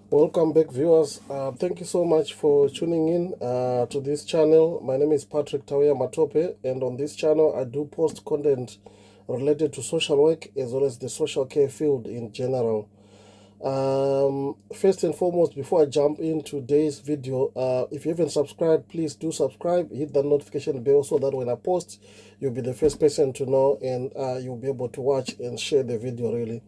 Welcome back, viewers. Thank you so much for tuning in to this channel. My name is Patrick Tawia Matope, and on this channel, I do post content related to social work as well as the social care field in general. First and foremost, before I jump into today's video, if you haven't subscribed, please do subscribe. Hit the notification bell so that when I post, you'll be the first person to know, and you'll be able to watch and share the video really.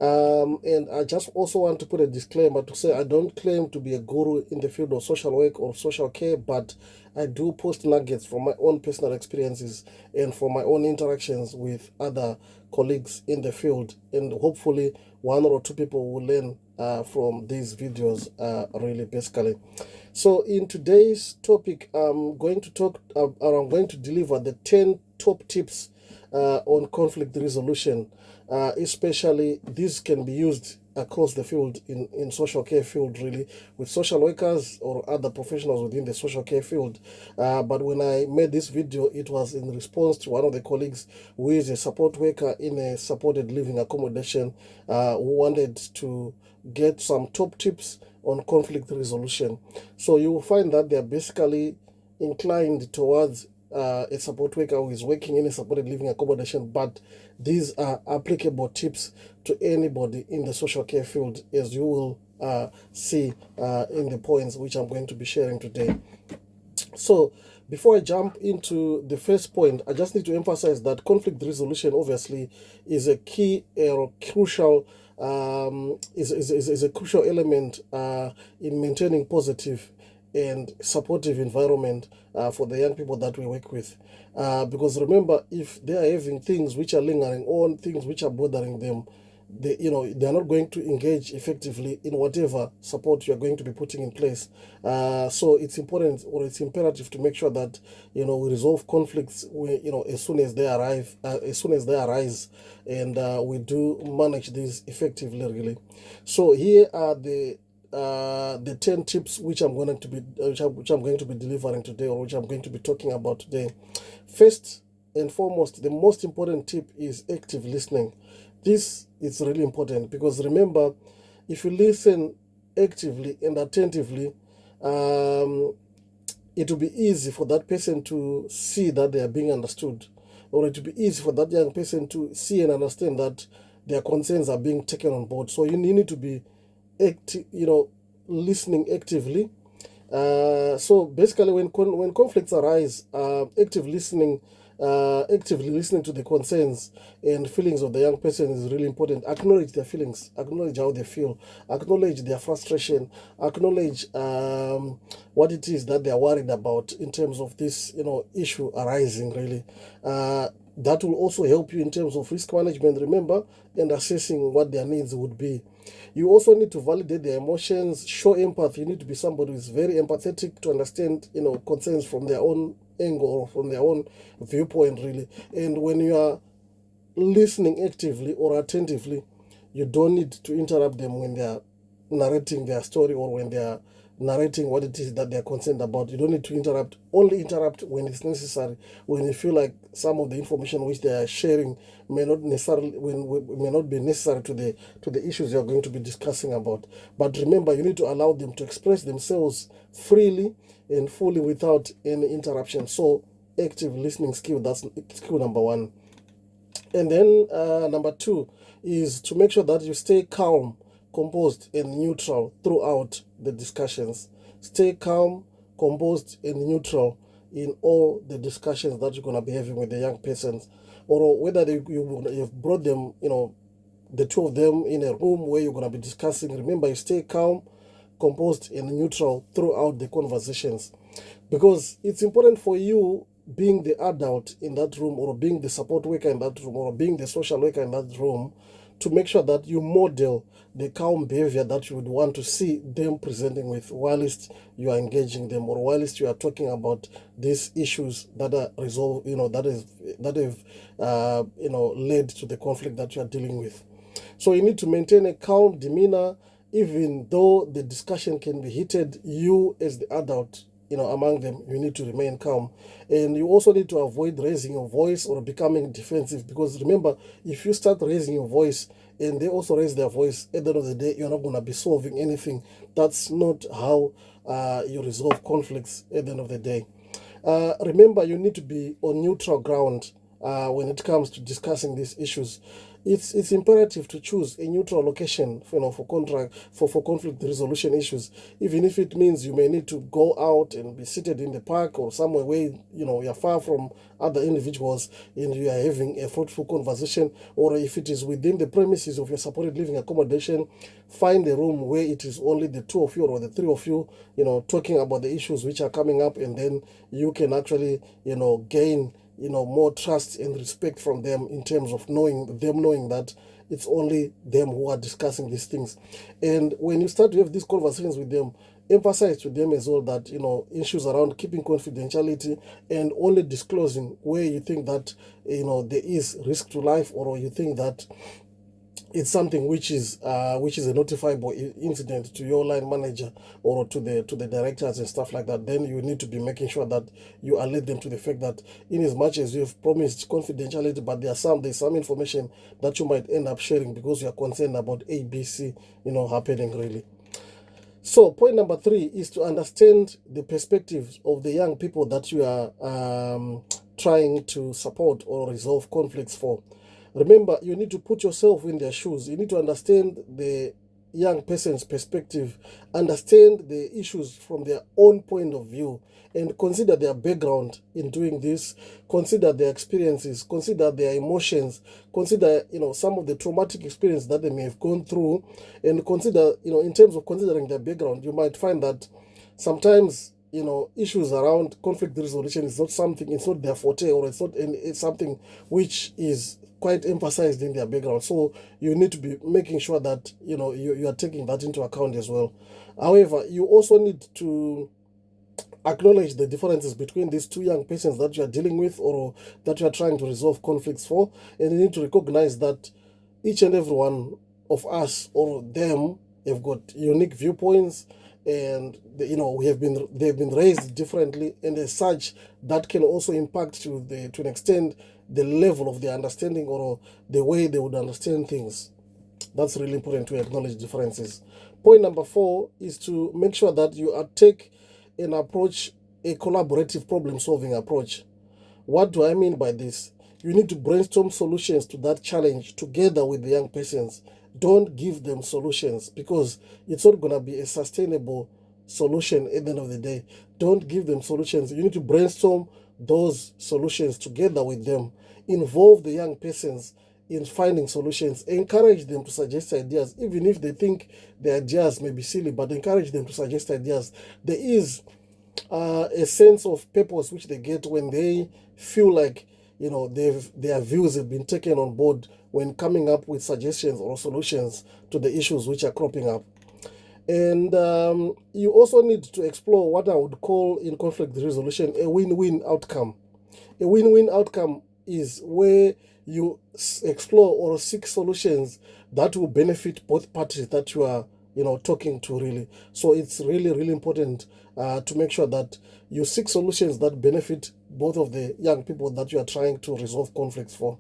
And I just also want to put a disclaimer to say I don't claim to be a guru in the field of social work or social care, but I do post nuggets from my own personal experiences and from my own interactions with other colleagues in the field. And hopefully, one or two people will learn from these videos, really, basically. So, in today's topic, I'm going to I'm going to deliver the 10 top tips on conflict resolution. Especially these can be used across the field in social care field really with social workers or other professionals within the social care field. But when I made this video, it was in response to one of the colleagues who is a support worker in a supported living accommodation who wanted to get some top tips on conflict resolution. So you will find that they're basically inclined towards a support worker who is working in a supported living accommodation, but these are applicable tips to anybody in the social care field, as you will see in the points which I'm going to be sharing today. So, before I jump into the first point, I just need to emphasize that conflict resolution obviously is a key or crucial is a crucial element in maintaining positive and supportive environment for the young people that we work with. Because remember, if they are having things which are lingering on, things which are bothering them, they're not going to engage effectively in whatever support you're going to be putting in place. So it's important, or it's imperative, to make sure that we resolve conflicts as soon as they arise, and we do manage these effectively really. So here are the 10 tips which I'm going to be delivering today, or which I'm going to be talking about today. First and foremost, the most important tip is active listening. This is really important because remember, if you listen actively and attentively, it will be easy for that person to see that they are being understood, or it will be easy for that young person to see and understand that their concerns are being taken on board. So you need to be listening actively. So basically, when conflicts arise, actively listening to the concerns and feelings of the young person is really important. Acknowledge their feelings, acknowledge how they feel, acknowledge their frustration, acknowledge what it is that they are worried about in terms of this issue arising really. That will also help you in terms of risk management, remember, and assessing what their needs would be. You also need to validate their emotions, show empathy. You need to be somebody who is very empathetic to understand, concerns from their own angle or from their own viewpoint, really. And when you are listening actively or attentively, you don't need to interrupt them when they are narrating their story or when they are narrating what it is that they're concerned about. You don't need to interrupt. Only interrupt when it's necessary, when you feel like some of the information which they are sharing may not be necessary to the issues you're going to be discussing about. But remember, you need to allow them to express themselves freely and fully without any interruption. So active listening skill, that's skill number one. And then number two is to make sure that you stay calm, composed, and neutral throughout the discussions. Stay calm, composed, and neutral in all the discussions that you're going to be having with the young persons, or whether you've brought them, the two of them in a room where you're going to be discussing. Remember, you stay calm, composed, and neutral throughout the conversations, because it's important for you, being the adult in that room, or being the support worker in that room, or being the social worker in that room, to make sure that you model the calm behavior that you would want to see them presenting with whilst you are engaging them, or whilst you are talking about these issues that are resolved, that have led to the conflict that you are dealing with. So you need to maintain a calm demeanor, even though the discussion can be heated. You, as the adult, among them, you need to remain calm. And you also need to avoid raising your voice or becoming defensive, because remember, if you start raising your voice and they also raise their voice, at the end of the day, you're not going to be solving anything. That's not how you resolve conflicts at the end of the day. Remember, you need to be on neutral ground when it comes to discussing these issues. It's imperative to choose a neutral location for conflict resolution issues, even if it means you may need to go out and be seated in the park or somewhere where you're far from other individuals and you are having a fruitful conversation. Or if it is within the premises of your supported living accommodation, find a room where it is only the two of you or the three of you, talking about the issues which are coming up, and then you can actually gain more trust and respect from them, in terms of knowing that it's only them who are discussing these things. And when you start to have these conversations with them, emphasize to them as well that issues around keeping confidentiality and only disclosing where you think that there is risk to life, or you think that it's something which is a notifiable incident to your line manager or to the directors and stuff like that. Then you need to be making sure that you alert them to the fact that, in as much as you've promised confidentiality, but there's some information that you might end up sharing because you are concerned about ABC happening really. So point number 3 is to understand the perspectives of the young people that you are trying to support or resolve conflicts for. Remember, you need to put yourself in their shoes. You need to understand the young person's perspective, understand the issues from their own point of view, and consider their background in doing this. Consider their experiences, consider their emotions, consider some of the traumatic experience that they may have gone through, and consider in terms of considering their background, you might find that sometimes issues around conflict resolution is not something, it's not their forte, or it's something which is quite emphasized in their background. So you need to be making sure that you are taking that into account as well. However, you also need to acknowledge the differences between these two young persons that you are dealing with, or that you are trying to resolve conflicts for, and you need to recognize that each and every one of us or them have got unique viewpoints, and they've been raised differently, and as such that can also impact to an extent the level of their understanding, or the way they would understand things. That's really important, to acknowledge differences. Point number 4 is to make sure that you take a collaborative problem-solving approach. What do I mean by this? You need to brainstorm solutions to that challenge together with the young persons. Don't give them solutions, because it's not going to be a sustainable solution at the end of the day. Don't give them solutions. You need to brainstorm those solutions together with them. Involve the young persons in finding solutions. Encourage them to suggest ideas, even if they think the ideas may be silly, but encourage them to suggest ideas. There is a sense of purpose which they get when they feel like their views have been taken on board when coming up with suggestions or solutions to the issues which are cropping up. And you also need to explore what I would call in conflict resolution a win-win outcome. A win-win outcome is where you explore or seek solutions that will benefit both parties that you are talking to really. So it's really, really important to make sure that you seek solutions that benefit both of the young people that you are trying to resolve conflicts for.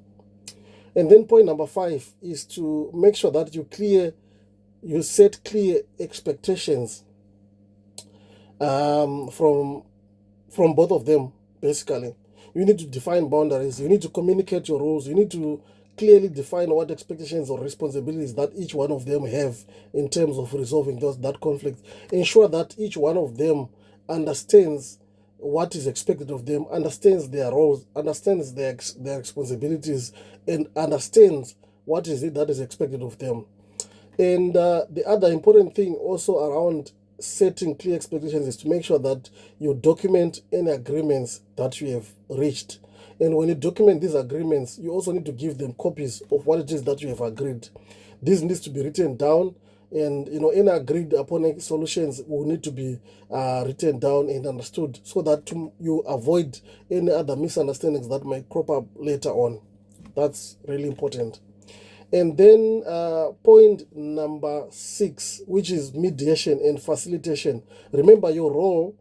And then point number 5 is to make sure that you set clear expectations from both of them, basically. You need to define boundaries. You need to communicate your roles. You need to clearly define what expectations or responsibilities that each one of them have in terms of resolving that conflict. Ensure that each one of them understands what is expected of them, understands their roles, understands their responsibilities, and understands what is it that is expected of them. And the other important thing also around setting clear expectations is to make sure that you document any agreements that you have reached. And when you document these agreements, you also need to give them copies of what it is that you have agreed. This needs to be written down, and any agreed upon solutions will need to be written down and understood, so that you avoid any other misunderstandings that might crop up later on. That's really important. And then point number 6, which is mediation and facilitation. Remember, your role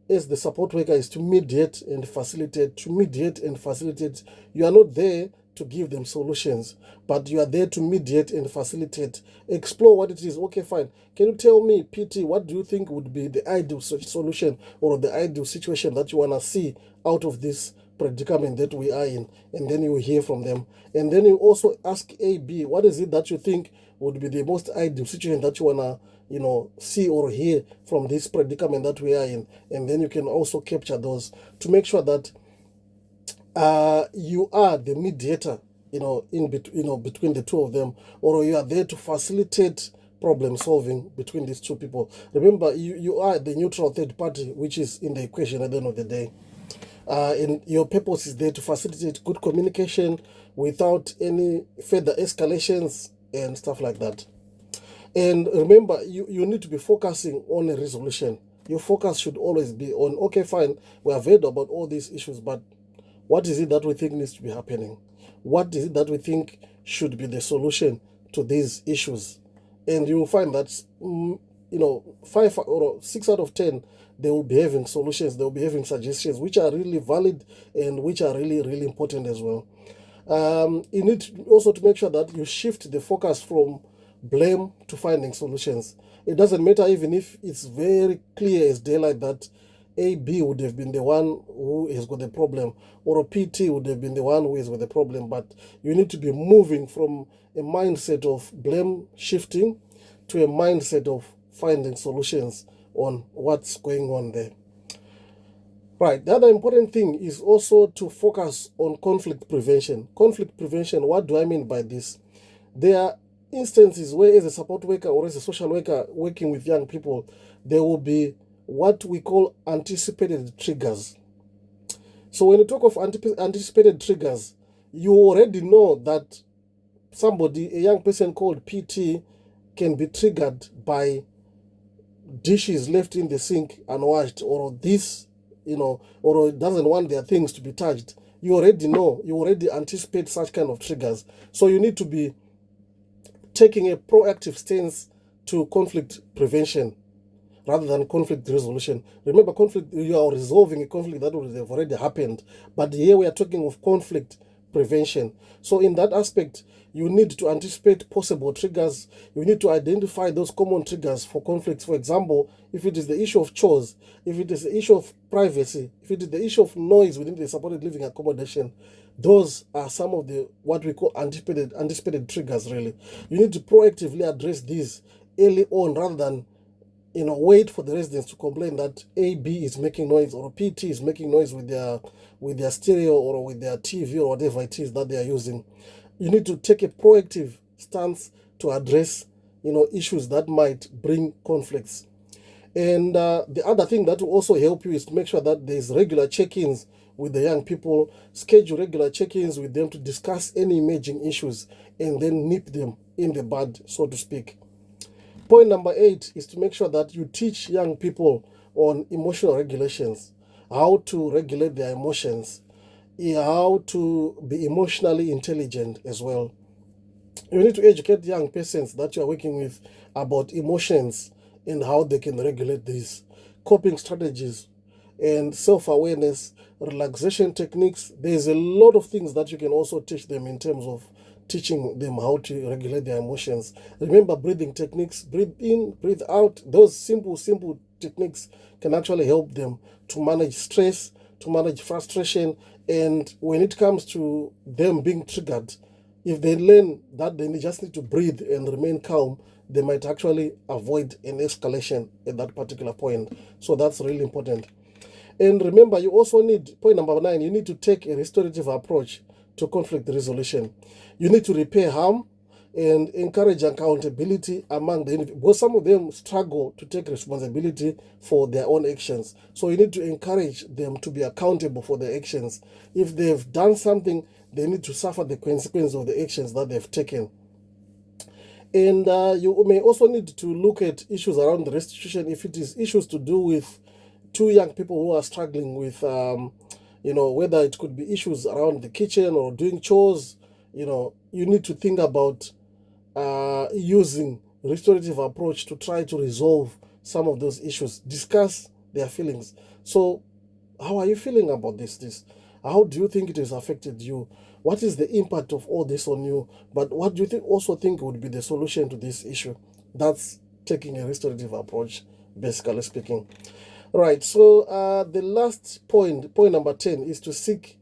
as the support worker is to mediate and facilitate. You are not there to give them solutions, but you are there to mediate and facilitate. Explore what it is. Okay, fine. Can you tell me, PT, what do you think would be the ideal solution or the ideal situation that you want to see out of this predicament that we are in? And then you hear from them. And then you also ask AB, what is it that you think would be the most ideal situation that you want to see or hear from this predicament that we are in? And then you can also capture those to make sure that you are the mediator, between the two of them, or you are there to facilitate problem solving between these two people. Remember, you are the neutral third party, which is in the equation at the end of the day. And your purpose is there to facilitate good communication without any further escalations and stuff like that. And remember, you need to be focusing on a resolution. Your focus should always be on, okay, fine, we have heard about all these issues, but what is it that we think needs to be happening? What is it that we think should be the solution to these issues? And you will find that, 5 or 6 out of 10, they will be having solutions, they will be having suggestions, which are really valid and which are really, really important as well. You need also to make sure that you shift the focus from blame to finding solutions. It doesn't matter even if it's very clear as daylight that AB would have been the one who has got the problem, or a PT would have been the one who has got the problem, but you need to be moving from a mindset of blame shifting to a mindset of finding solutions on what's going on there. Right, the other important thing is also to focus on conflict prevention. Conflict prevention, what do I mean by this? There are instances where, as a support worker or as a social worker working with young people, there will be what we call anticipated triggers. So when you talk of anticipated triggers, you already know that somebody, a young person called PT, can be triggered by dishes left in the sink unwashed, or this, or doesn't want their things to be touched. You already know, you already anticipate such kind of triggers. So you need to be taking a proactive stance to conflict prevention rather than conflict resolution. Remember, conflict, you are resolving a conflict that would have already happened. But here we are talking of conflict prevention. So in that aspect, you need to anticipate possible triggers. You need to identify those common triggers for conflicts. For example, if it is the issue of chores, if it is the issue of privacy, if it is the issue of noise within the supported living accommodation, those are some of the what we call anticipated triggers, really. You need to proactively address these early on rather than wait for the residents to complain that AB is making noise or PT is making noise with their stereo or with their TV or whatever it is that they are using. You need to take a proactive stance to address issues that might bring conflicts. And the other thing that will also help you is to make sure that there's regular check-ins with the young people, schedule regular check-ins with them to discuss any emerging issues and then nip them in the bud, so to speak. Point number 8 is to make sure that you teach young people on emotional regulations, how to regulate their emotions, how to be emotionally intelligent as well. You need to educate young persons that you are working with about emotions and how they can regulate these, coping strategies and self-awareness, relaxation techniques. There's a lot of things that you can also teach them in terms of teaching them how to regulate their emotions. Remember, breathing techniques, breathe in, breathe out. Those simple techniques can actually help them to manage stress, to manage frustration. And when it comes to them being triggered, if they learn that they just need to breathe and remain calm, they might actually avoid an escalation at that particular point. So that's really important. And remember, you also need, point number 9, you need to take a restorative approach to conflict resolution. You need to repair harm and encourage accountability among the individuals, because some of them struggle to take responsibility for their own actions. So you need to encourage them to be accountable for their actions. If they've done something, they need to suffer the consequences of the actions that they've taken. And you may also need to look at issues around the restitution. If it is issues to do with two young people who are struggling with whether it could be issues around the kitchen or doing chores, you need to think about using restorative approach to try to resolve some of those issues. Discuss their feelings. So how are you feeling about this? How do you think it has affected you? what is the impact of all this on you, but what do you also think would be the solution to this issue? That's taking a restorative approach, basically speaking. Right, so the last point number 10, is to seek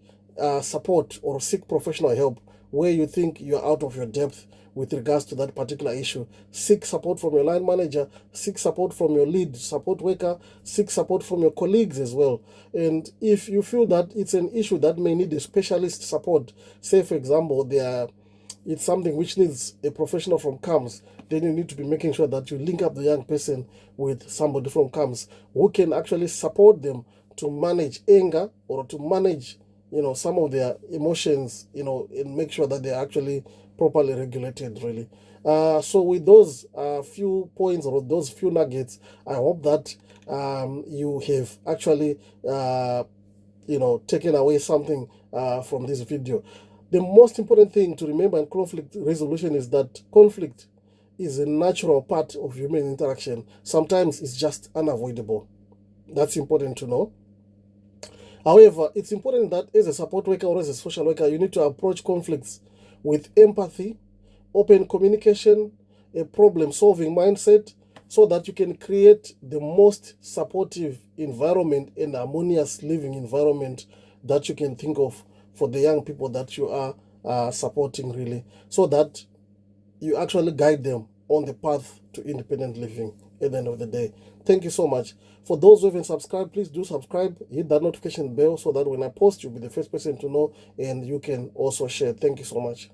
support or seek professional help where you think you're out of your depth with regards to that particular issue. Seek support from your line manager, seek support from your lead support worker, seek support from your colleagues as well. And if you feel that it's an issue that may need a specialist support, say for example, it's something which needs a professional from CAMS, then you need to be making sure that you link up the young person with somebody from CAMS who can actually support them to manage anger or to manage, some of their emotions, and make sure that they're actually properly regulated, really. So with those few points or those few nuggets, I hope that you have actually, taken away something from this video. The most important thing to remember in conflict resolution is that conflict is a natural part of human interaction. Sometimes it's just unavoidable. That's important to know. However, it's important that as a support worker or as a social worker, you need to approach conflicts with empathy, open communication, a problem-solving mindset, so that you can create the most supportive environment and harmonious living environment that you can think of for the young people that you are supporting, really, so that you actually guide them on the path to independent living at the end of the day. Thank you so much. For those who haven't subscribed, please do subscribe, hit that notification bell so that when I post, you'll be the first person to know, and you can also share. Thank you so much.